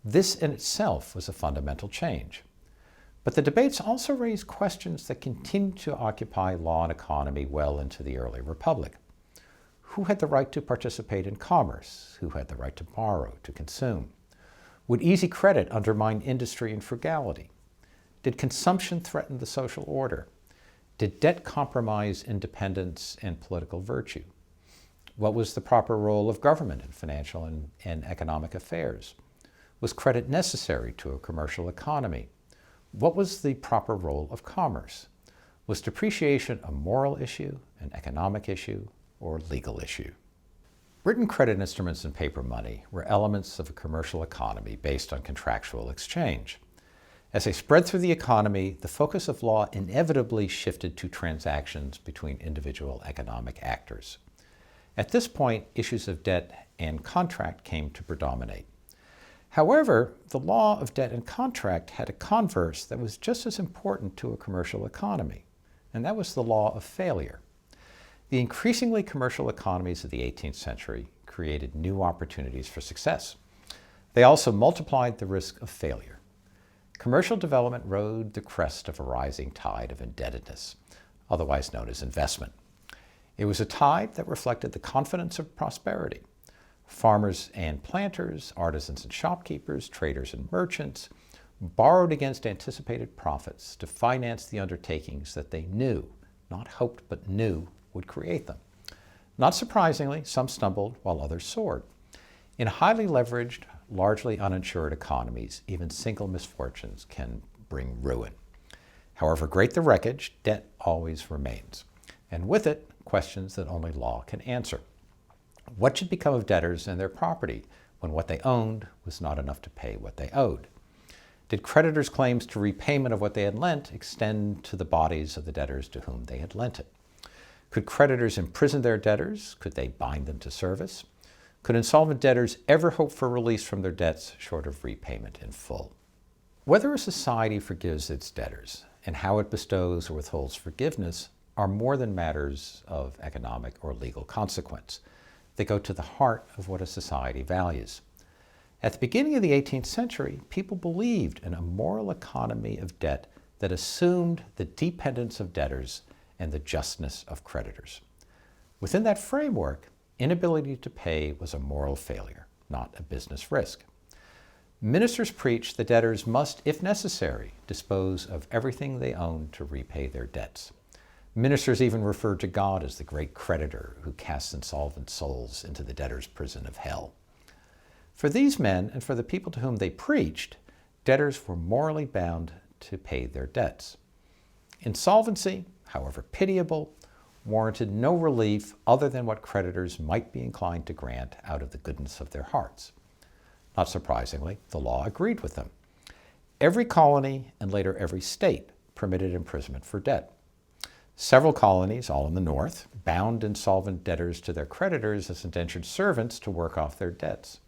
This in itself was a fundamental change. But the debates also raised questions that continued to occupy law and economy well into the early republic. Who had the right to participate in commerce? Who had the right to borrow, to consume? Would easy credit undermine industry and frugality? Did consumption threaten the social order? Did debt compromise independence and political virtue? What was the proper role of government in financial and economic affairs? Was credit necessary to a commercial economy? What was the proper role of commerce? Was depreciation a moral issue, an economic issue, or legal issue? Written credit instruments and paper money were elements of a commercial economy based on contractual exchange. As they spread through the economy, the focus of law inevitably shifted to transactions between individual economic actors. At this point, issues of debt and contract came to predominate. However, the law of debt and contract had a converse that was just as important to a commercial economy, and that was the law of failure. The increasingly commercial economies of the 18th century created new opportunities for success. They also multiplied the risk of failure. Commercial development rode the crest of a rising tide of indebtedness, otherwise known as investment. It was a tide that reflected the confidence of prosperity. Farmers and planters, artisans and shopkeepers, traders and merchants borrowed against anticipated profits to finance the undertakings that they knew, not hoped but knew, would create them. Not surprisingly, some stumbled while others soared. In highly leveraged, largely uninsured economies, even single misfortunes can bring ruin. However great the wreckage, debt always remains, and with it, questions that only law can answer. What should become of debtors and their property when what they owned was not enough to pay what they owed? Did creditors' claims to repayment of what they had lent extend to the bodies of the debtors to whom they had lent it? Could creditors imprison their debtors? Could they bind them to service? Could insolvent debtors ever hope for release from their debts short of repayment in full? Whether a society forgives its debtors and how it bestows or withholds forgiveness are more than matters of economic or legal consequence. They go to the heart of what a society values. At the beginning of the 18th century, people believed in a moral economy of debt that assumed the dependence of debtors and the justness of creditors. Within that framework, inability to pay was a moral failure, not a business risk. Ministers preached the debtors must, if necessary, dispose of everything they owned to repay their debts. Ministers even referred to God as the great creditor who casts insolvent souls into the debtor's prison of hell. For these men and for the people to whom they preached, debtors were morally bound to pay their debts. Insolvency, however pitiable, warranted no relief other than what creditors might be inclined to grant out of the goodness of their hearts. Not surprisingly, the law agreed with them. Every colony, and later every state, permitted imprisonment for debt. Several colonies, all in the North, bound insolvent debtors to their creditors as indentured servants to work off their debts.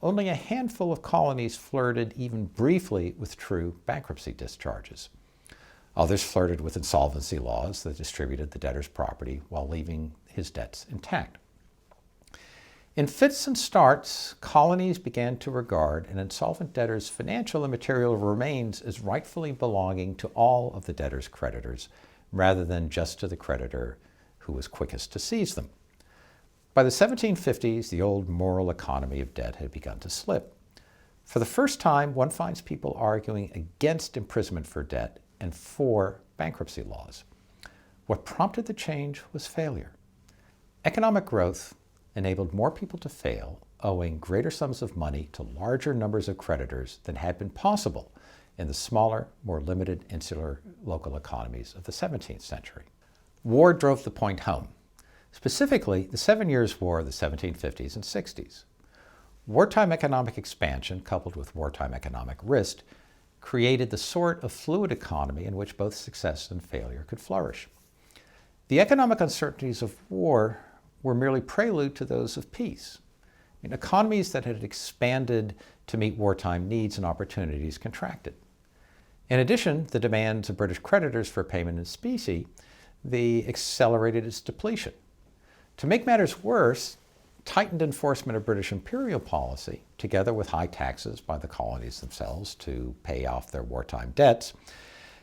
Only a handful of colonies flirted even briefly with true bankruptcy discharges. Others flirted with insolvency laws that distributed the debtor's property while leaving his debts intact. In fits and starts, colonies began to regard an insolvent debtor's financial and material remains as rightfully belonging to all of the debtor's creditors, rather than just to the creditor who was quickest to seize them. By the 1750s, the old moral economy of debt had begun to slip. For the first time, one finds people arguing against imprisonment for debt and for bankruptcy laws. What prompted the change was failure. Economic growth enabled more people to fail, owing greater sums of money to larger numbers of creditors than had been possible in the smaller, more limited insular local economies of the 17th century. War drove the point home, specifically the 7 Years' War of the 1750s and 60s. Wartime economic expansion, coupled with wartime economic risk, created the sort of fluid economy in which both success and failure could flourish. The economic uncertainties of war were merely prelude to those of peace. Economies that had expanded to meet wartime needs and opportunities contracted. In addition, the demands of British creditors for payment in specie, they accelerated its depletion. To make matters worse, tightened enforcement of British imperial policy, together with high taxes by the colonies themselves to pay off their wartime debts,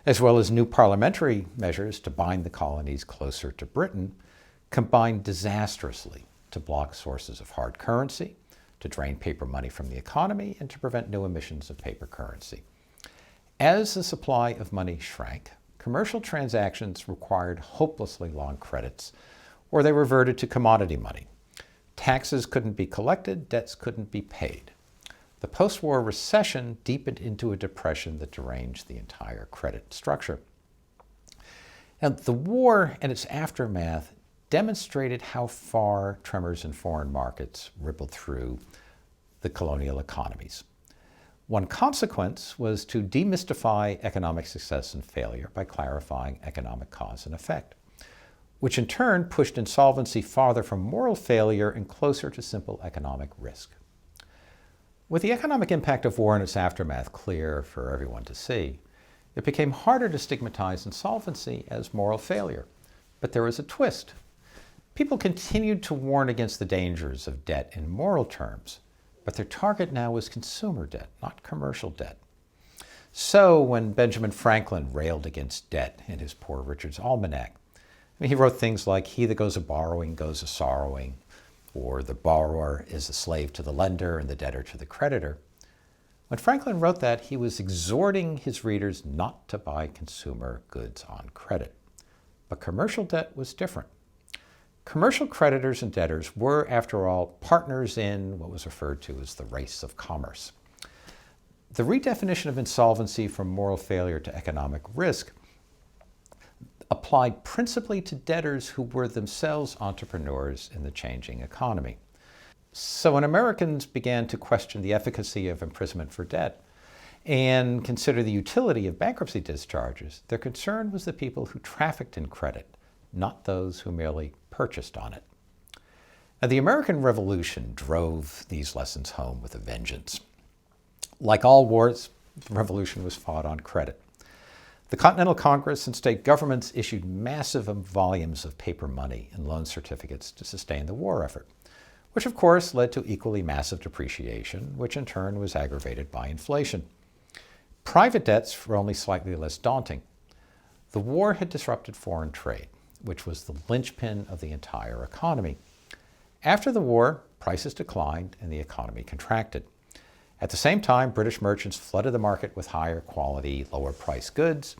as well as new parliamentary measures to bind the colonies closer to Britain, combined disastrously to block sources of hard currency, to drain paper money from the economy, and to prevent new emissions of paper currency. As the supply of money shrank, commercial transactions required hopelessly long credits, or they reverted to commodity money, Taxes couldn't be collected, debts couldn't be paid. The post-war recession deepened into a depression that deranged the entire credit structure. Now, the war and its aftermath demonstrated how far tremors in foreign markets rippled through the colonial economies. One consequence was to demystify economic success and failure by clarifying economic cause and effect, which in turn pushed insolvency farther from moral failure and closer to simple economic risk. With the economic impact of war and its aftermath clear for everyone to see, it became harder to stigmatize insolvency as moral failure. But there was a twist. People continued to warn against the dangers of debt in moral terms, but their target now was consumer debt, not commercial debt. So when Benjamin Franklin railed against debt in his Poor Richard's Almanac, he wrote things like, "He that goes a-borrowing goes a-sorrowing," or "the borrower is a slave to the lender and the debtor to the creditor." When Franklin wrote that, he was exhorting his readers not to buy consumer goods on credit. But commercial debt was different. Commercial creditors and debtors were, after all, partners in what was referred to as the race of commerce. The redefinition of insolvency from moral failure to economic risk applied principally to debtors who were themselves entrepreneurs in the changing economy. So when Americans began to question the efficacy of imprisonment for debt and consider the utility of bankruptcy discharges, their concern was the people who trafficked in credit, not those who merely purchased on it. Now, the American Revolution drove these lessons home with a vengeance. Like all wars, the Revolution was fought on credit. The Continental Congress and state governments issued massive volumes of paper money and loan certificates to sustain the war effort, which of course led to equally massive depreciation, which in turn was aggravated by inflation. Private debts were only slightly less daunting. The war had disrupted foreign trade, which was the linchpin of the entire economy. After the war, prices declined and the economy contracted. At the same time, British merchants flooded the market with higher quality, lower priced goods,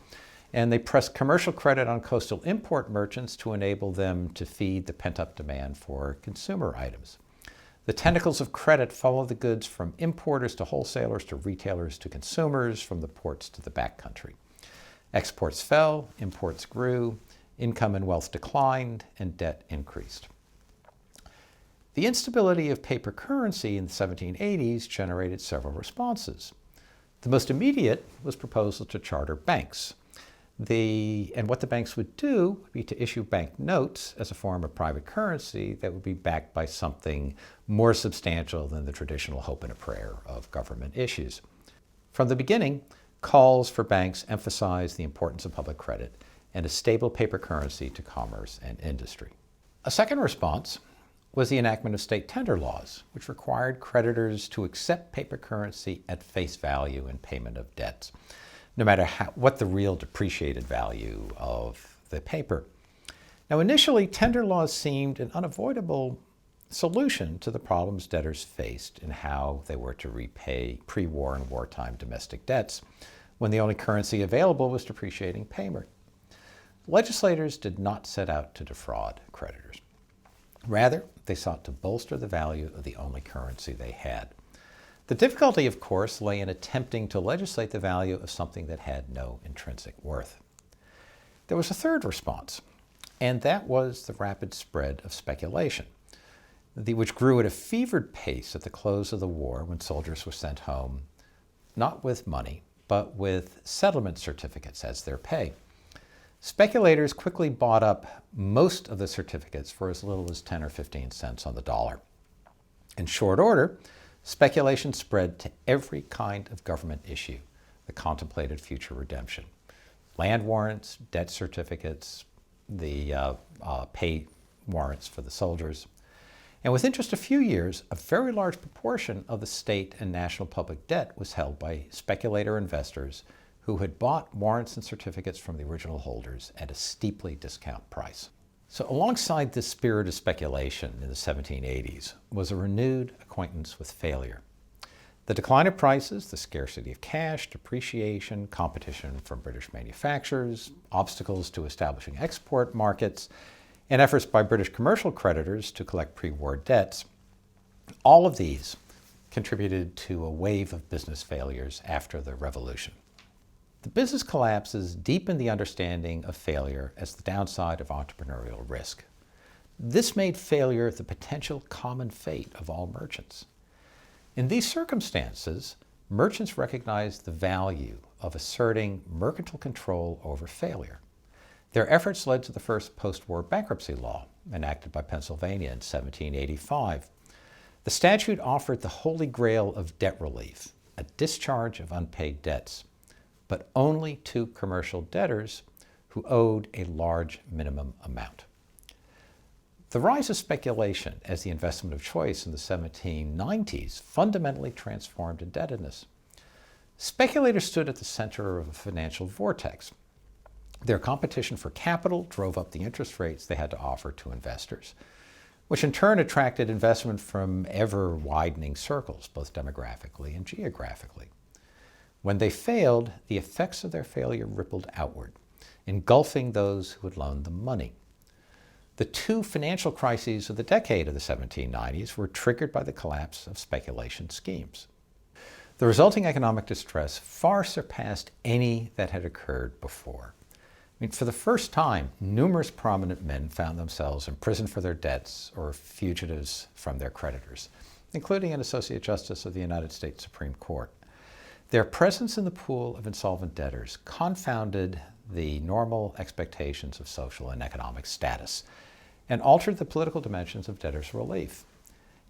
and they pressed commercial credit on coastal import merchants to enable them to feed the pent-up demand for consumer items. The tentacles of credit followed the goods from importers to wholesalers to retailers to consumers, from the ports to the backcountry. Exports fell, imports grew, income and wealth declined, and debt increased. The instability of paper currency in the 1780s generated several responses. The most immediate was proposal to charter banks. And what the banks would do would be to issue bank notes as a form of private currency that would be backed by something more substantial than the traditional hope and a prayer of government issues. From the beginning, calls for banks emphasized the importance of public credit and a stable paper currency to commerce and industry. A second response was the enactment of state tender laws, which required creditors to accept paper currency at face value in payment of debts, no matter what the real depreciated value of the paper. Now, initially, tender laws seemed an unavoidable solution to the problems debtors faced in how they were to repay pre-war and wartime domestic debts, when the only currency available was depreciating paper. Legislators did not set out to defraud creditors. Rather, they sought to bolster the value of the only currency they had. The difficulty, of course, lay in attempting to legislate the value of something that had no intrinsic worth. There was a third response, and that was the rapid spread of speculation, which grew at a fevered pace at the close of the war, when soldiers were sent home, not with money, but with settlement certificates as their pay. Speculators quickly bought up most of the certificates for as little as 10 or 15 cents on the dollar. In short order, speculation spread to every kind of government issue that contemplated future redemption. Land warrants, debt certificates, the pay warrants for the soldiers. And within just a few years, a very large proportion of the state and national public debt was held by speculator investors who had bought warrants and certificates from the original holders at a steeply discounted price. So alongside this spirit of speculation in the 1780s was a renewed acquaintance with failure. The decline of prices, the scarcity of cash, depreciation, competition from British manufacturers, obstacles to establishing export markets, and efforts by British commercial creditors to collect pre-war debts, all of these contributed to a wave of business failures after the Revolution. The business collapses deepened the understanding of failure as the downside of entrepreneurial risk. This made failure the potential common fate of all merchants. In these circumstances, merchants recognized the value of asserting mercantile control over failure. Their efforts led to the first post-war bankruptcy law, enacted by Pennsylvania in 1785. The statute offered the holy grail of debt relief, a discharge of unpaid debts, but only to commercial debtors who owed a large minimum amount. The rise of speculation as the investment of choice in the 1790s fundamentally transformed indebtedness. Speculators stood at the center of a financial vortex. Their competition for capital drove up the interest rates they had to offer to investors, which in turn attracted investment from ever-widening circles, both demographically and geographically. When they failed, the effects of their failure rippled outward, engulfing those who had loaned them money. The two financial crises of the decade of the 1790s were triggered by the collapse of speculation schemes. The resulting economic distress far surpassed any that had occurred before. For the first time, numerous prominent men found themselves imprisoned for their debts or fugitives from their creditors, including an Associate Justice of the United States Supreme Court. Their presence in the pool of insolvent debtors confounded the normal expectations of social and economic status and altered the political dimensions of debtors' relief.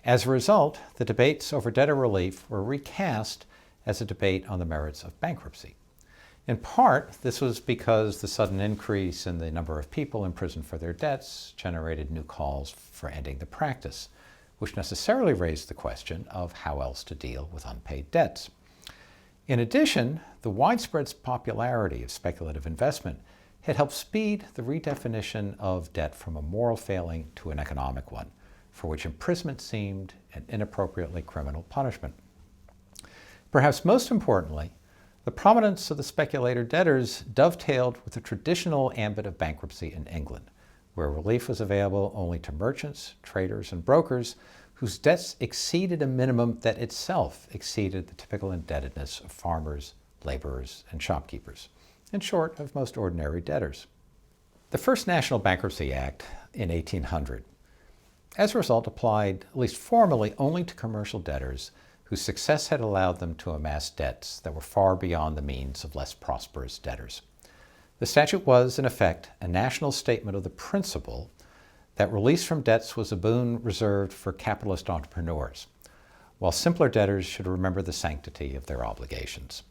As a result, the debates over debtor relief were recast as a debate on the merits of bankruptcy. In part, this was because the sudden increase in the number of people imprisoned for their debts generated new calls for ending the practice, which necessarily raised the question of how else to deal with unpaid debts. In addition, the widespread popularity of speculative investment had helped speed the redefinition of debt from a moral failing to an economic one, for which imprisonment seemed an inappropriately criminal punishment. Perhaps most importantly, the prominence of the speculator debtors dovetailed with the traditional ambit of bankruptcy in England, where relief was available only to merchants, traders, and brokers whose debts exceeded a minimum that itself exceeded the typical indebtedness of farmers, laborers, and shopkeepers, in short, of most ordinary debtors. The first National Bankruptcy Act in 1800, as a result, applied, at least formally, only to commercial debtors whose success had allowed them to amass debts that were far beyond the means of less prosperous debtors. The statute was, in effect, a national statement of the principle that release from debts was a boon reserved for capitalist entrepreneurs, while simpler debtors should remember the sanctity of their obligations.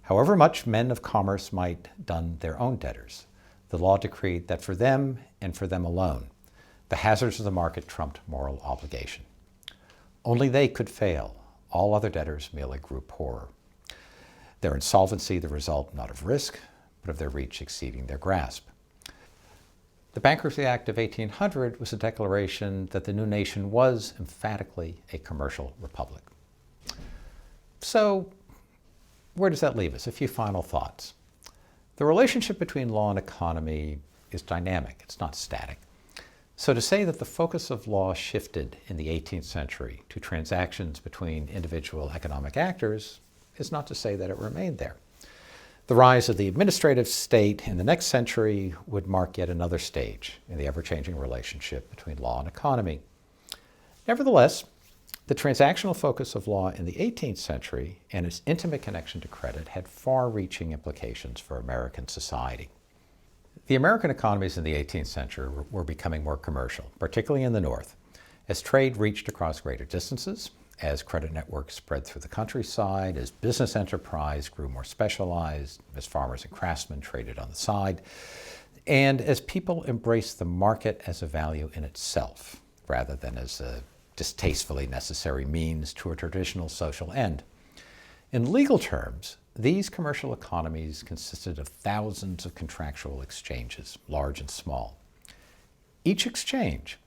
However much men of commerce might dun their own debtors, the law decreed that for them and for them alone, the hazards of the market trumped moral obligation. Only they could fail. All other debtors merely grew poorer. Their insolvency the result not of risk, but of their reach exceeding their grasp. The Bankruptcy Act of 1800 was a declaration that the new nation was emphatically a commercial republic. So, where does that leave us? A few final thoughts. The relationship between law and economy is dynamic, it's not static. So to say that the focus of law shifted in the 18th century to transactions between individual economic actors is not to say that it remained there. The rise of the administrative state in the next century would mark yet another stage in the ever-changing relationship between law and economy. Nevertheless, the transactional focus of law in the 18th century and its intimate connection to credit had far-reaching implications for American society. The American economies in the 18th century were becoming more commercial, particularly in the North, as trade reached across greater distances, as credit networks spread through the countryside, as business enterprise grew more specialized, as farmers and craftsmen traded on the side, and as people embraced the market as a value in itself, rather than as a distastefully necessary means to a traditional social end. In legal terms, these commercial economies consisted of thousands of contractual exchanges, large and small. Each exchange,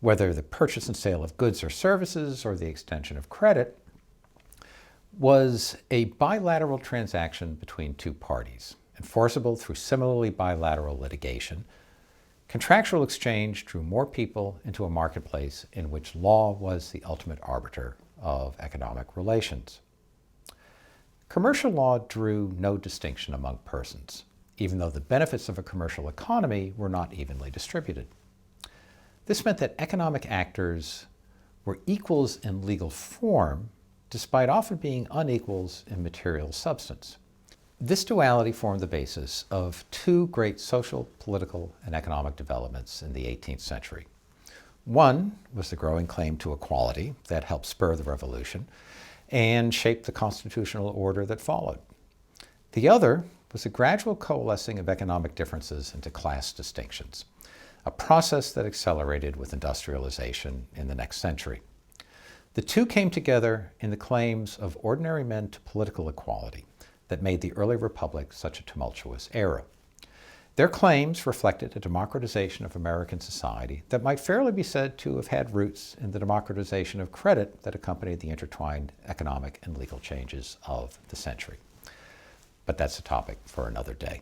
whether the purchase and sale of goods or services or the extension of credit, was a bilateral transaction between two parties, enforceable through similarly bilateral litigation, Contractual exchange drew more people into a marketplace in which law was the ultimate arbiter of economic relations. Commercial law drew no distinction among persons, even though the benefits of a commercial economy were not evenly distributed. This meant that economic actors were equals in legal form, despite often being unequals in material substance. This duality formed the basis of two great social, political, and economic developments in the 18th century. One was the growing claim to equality that helped spur the revolution and shape the constitutional order that followed. The other was a gradual coalescing of economic differences into class distinctions, a process that accelerated with industrialization in the next century. The two came together in the claims of ordinary men to political equality that made the early republic such a tumultuous era. Their claims reflected a democratization of American society that might fairly be said to have had roots in the democratization of credit that accompanied the intertwined economic and legal changes of the century. But that's a topic for another day.